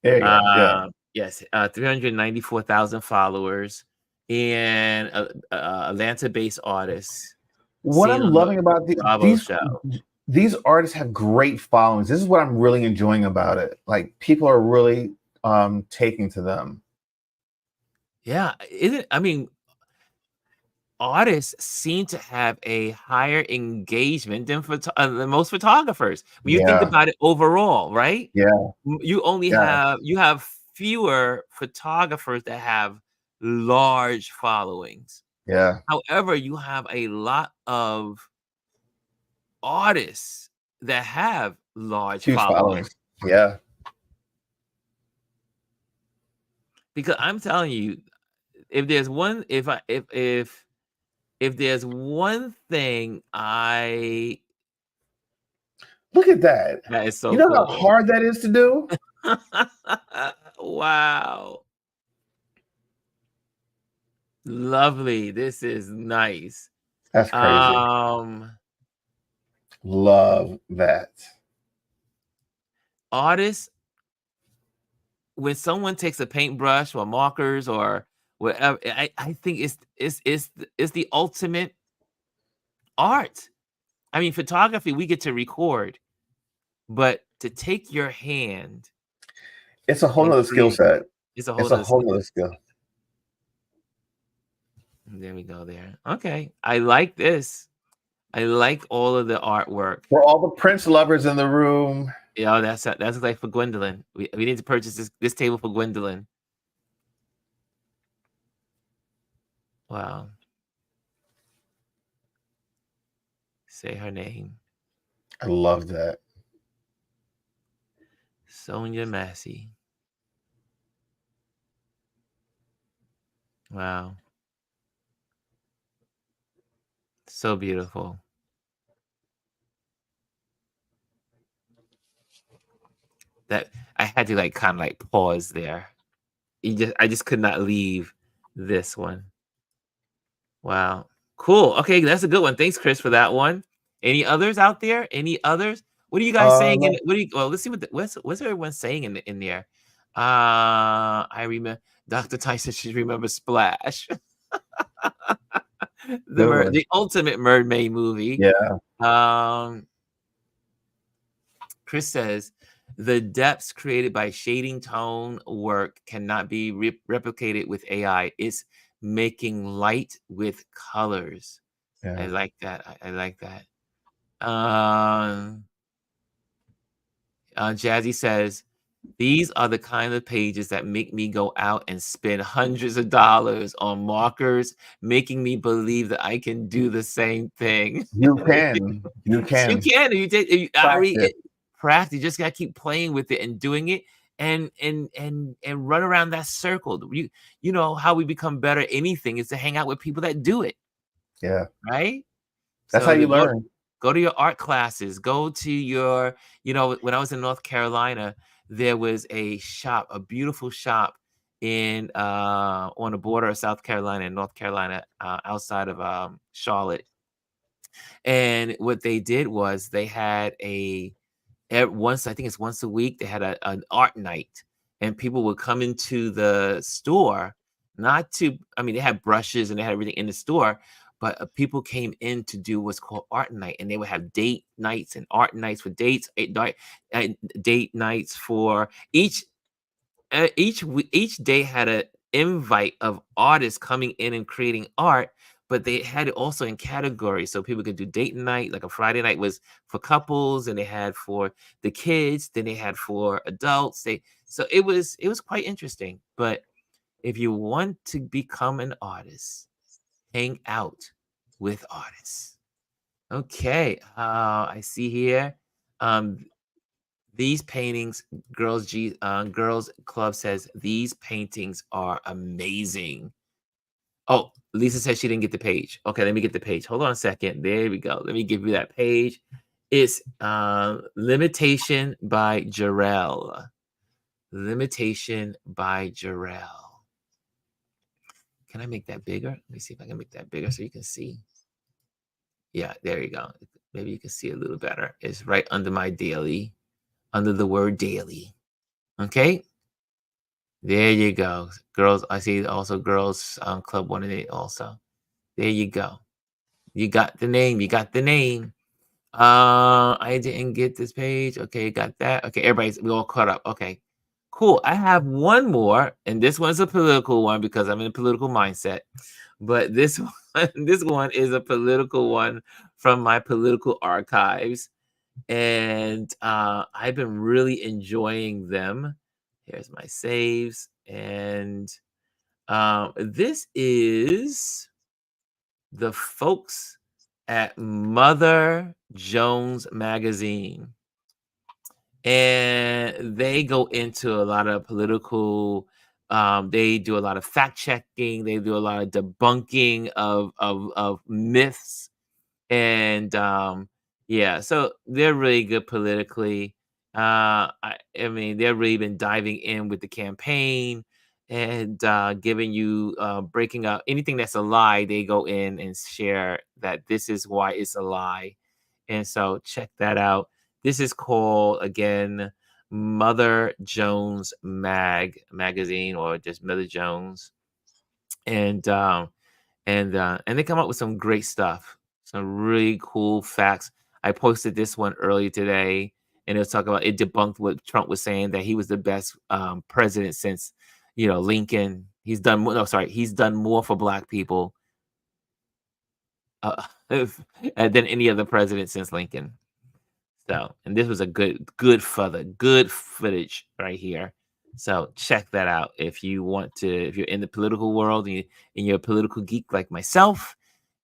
There you go. Yeah. Yes, 394,000 followers. and Atlanta-based artists. What Seen I'm on the loving about Bravo show. these artists have great followings. This is what I'm really enjoying about it. Like people are really taking to them. Yeah, isn't I mean, artists seem to have a higher engagement than most photographers. When you think Yeah, about it overall, right? yeah, yeah, You have fewer photographers that have large followings. yeah. However, you have a lot of artists that have large Huge followings. followings. Yeah. Because I'm telling you, if there's one if I if there's one thing Look at that. that is You so know how cool. hard that is to do? Wow. Lovely. This is nice. That's crazy. Um, Love that. Artists, when someone takes a paintbrush or markers or whatever, I think it's the ultimate art. I mean, photography, we get to record, but to take your hand It's a whole and nother skill create set. is a whole It's a nother whole skill. nother skill. There we go there. Okay. I like this. I like all of the artwork. For all the Prince lovers in the room. Yeah, that's like for Gwendolyn. We need to purchase this table for Gwendolyn. Wow. Say her name. I love that. Sonia Massey. Wow. So beautiful. That I had to like kind of like pause there. I just could not leave this one. Wow. Cool. Okay, that's a good one. Thanks, Chris, for that one. Any others out there? Any others? What are you guys saying? No, What do you? Well, let's see what's everyone saying in there. I remember Dr. Tyson should remember Splash, good one. the ultimate mermaid movie. Yeah. Chris says the depths created by shading tone work cannot be replicated with AI. It's making light with colors. I Yeah. like that. I like that. Um, Jazzy says, these are the kind of pages that make me go out and spend hundreds of dollars on markers, making me believe that I can do the same thing. You can. You You can. can. If you already Practice. practice. You just gotta keep playing with it and doing it, and run around that circle. You know how we become better at anything is to hang out with people that do it, Yeah. right? That's how So you learn. go to your art classes. Go to your, when I was in North Carolina, there was a shop, a beautiful shop in on the border of South Carolina and North Carolina, outside of Charlotte. And what they did was they had once, I think it's once a week, they had an art night, and people would come into the store, not to, I mean, they had brushes and they had everything in the store, but people came in to do what's called art night, and they would have date nights and art nights for dates, date nights for each day had an invite of artists coming in and creating art, but they had it also in categories, so people could do date night. Like a Friday night was for couples, and they had for the kids, then they had for adults. So it was quite interesting. But if you want to become an artist, hang out with artists. Okay, I see here. Um, these paintings, Girls Club says these paintings are amazing. Oh, Lisa says she didn't get the page. Okay, let me get the page. Hold on a second. There we go. Let me give you that page. It's Limitation by Jarrell. Limitation by Jarrell. Can I make that bigger? Let me see if I can make that bigger so you can see. Yeah, there you go. Maybe you can see a little better. It's right under my daily, under the word daily. Okay. There you go. Girls, I see also girls club 1 and 8 also. There you go. You got the name. You got the name. I didn't get this page. Okay, got that. Okay, we all caught up. Okay, cool. I have one more, and this one's a political one because I'm in a political mindset. But this one, this one is a political one from my political archives, and I've been really enjoying them. Here's my saves, and this is the folks at Mother Jones Magazine. And they go into a lot of political, they do a lot of fact checking, they do a lot of debunking of myths, and yeah, so they're really good politically. I mean, they've really been diving in with the campaign and giving you breaking up anything that's a lie. They go in and share that this is why it's a lie, and so check that out. This is called again Mother Jones magazine, or just Mother Jones, and and they come up with some great stuff, some really cool facts. I posted this one earlier today, and it was talking about, it debunked what Trump was saying, that he was the best president since, Lincoln. He's done more. No, sorry, he's done more for Black people uh, than any other president since Lincoln. So, and this was a good footage right here. So check that out if you want to. If you're in the political world and you're a political geek like myself,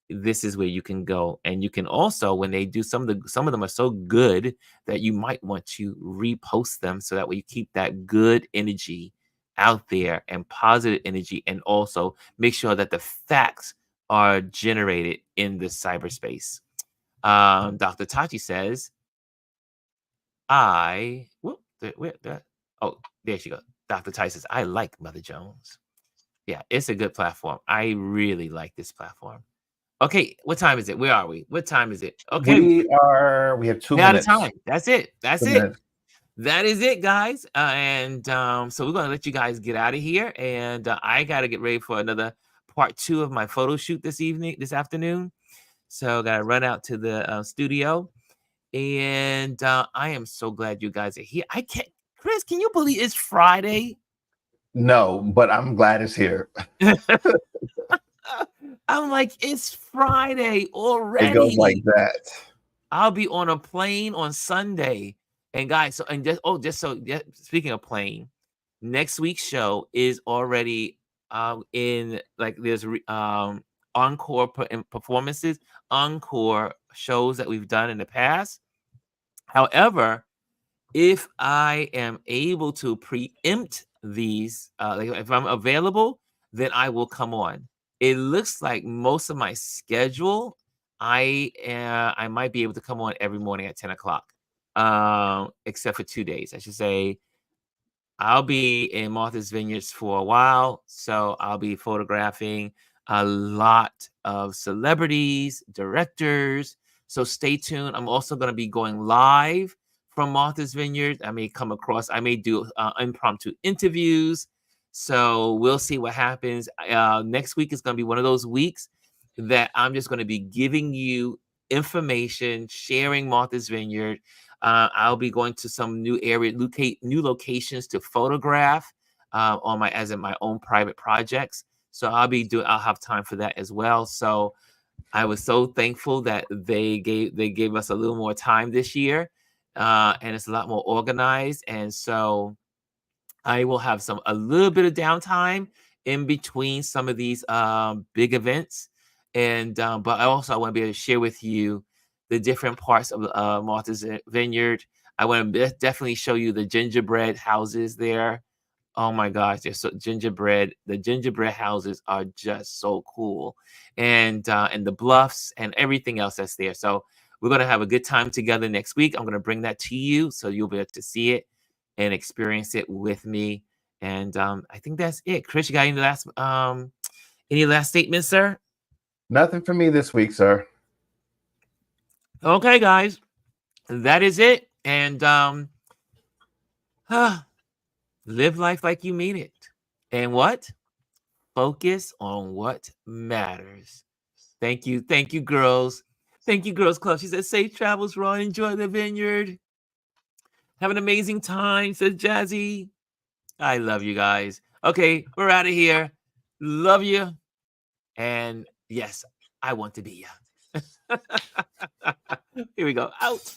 this is where you can go. And you can also, when they do some of them are so good that you might want to repost them, so that way you keep that good energy out there and positive energy, and also make sure that the facts are generated in the cyberspace. Dr. Tachi says, oh, there she goes. Dr. Tachi says, I like Mother Jones. Yeah, it's a good platform. I really like this platform. Okay, what time is it? Where are we? What time is it? Okay, We have 2 we're out of minutes. time. That's it. That's 2 it. minutes. That is it, guys. And so we're gonna let you guys get out of here. And I gotta get ready for another part 2 of my photo shoot this afternoon. So gotta run out to the studio. And I am so glad you guys are here. I can't, Chris, can you believe it's Friday? No, but I'm glad it's here. I'm like, it's Friday It goes like already. that. I'll be on a plane on Sunday. And guys, so and just so, yeah, speaking of plane, next week's show is already in, like, there's encore performances, encore shows that we've done in the past. However, if I am able to preempt these, like if I'm available, then I will come on. It looks like most of my schedule, I might be able to come on every morning at 10 o'clock, except for 2 days. I should say I'll be in Martha's Vineyards for a while, so I'll be photographing a lot of celebrities, directors. So stay tuned. I'm also going to be going live from Martha's Vineyard. I may do impromptu interviews. So we'll see what happens. Next week is going to be one of those weeks that I'm just going to be giving you information, sharing Martha's Vineyard. I'll be going to some new new locations to photograph as in my own private projects. So I'll have time for that as well. So I was so thankful that they gave us a little more time this year, and it's a lot more organized. And so I will have a little bit of downtime in between some of these big events, and but I want to be able to share with you the different parts of Martha's Vineyard. I want to definitely show you the gingerbread houses there. Oh my gosh, they're so gingerbread. The gingerbread houses are just so cool, and the bluffs and everything else that's there. So we're gonna have a good time together next week. I'm gonna bring that to you, so you'll be able to see it and experience it with me. And I think that's it. Chris, you got any last statements, sir? Nothing for me this week, sir. Okay, guys, that is it. And Live life like you mean it. And what? Focus on what matters. Thank you. Thank you, girls. Thank you, Girls Club. She says, safe travels, Ron. Enjoy the vineyard. Have an amazing time, says Jazzy. I love you guys. Okay, we're out of here. Love you. And yes, I want to be you. Here we go. Out.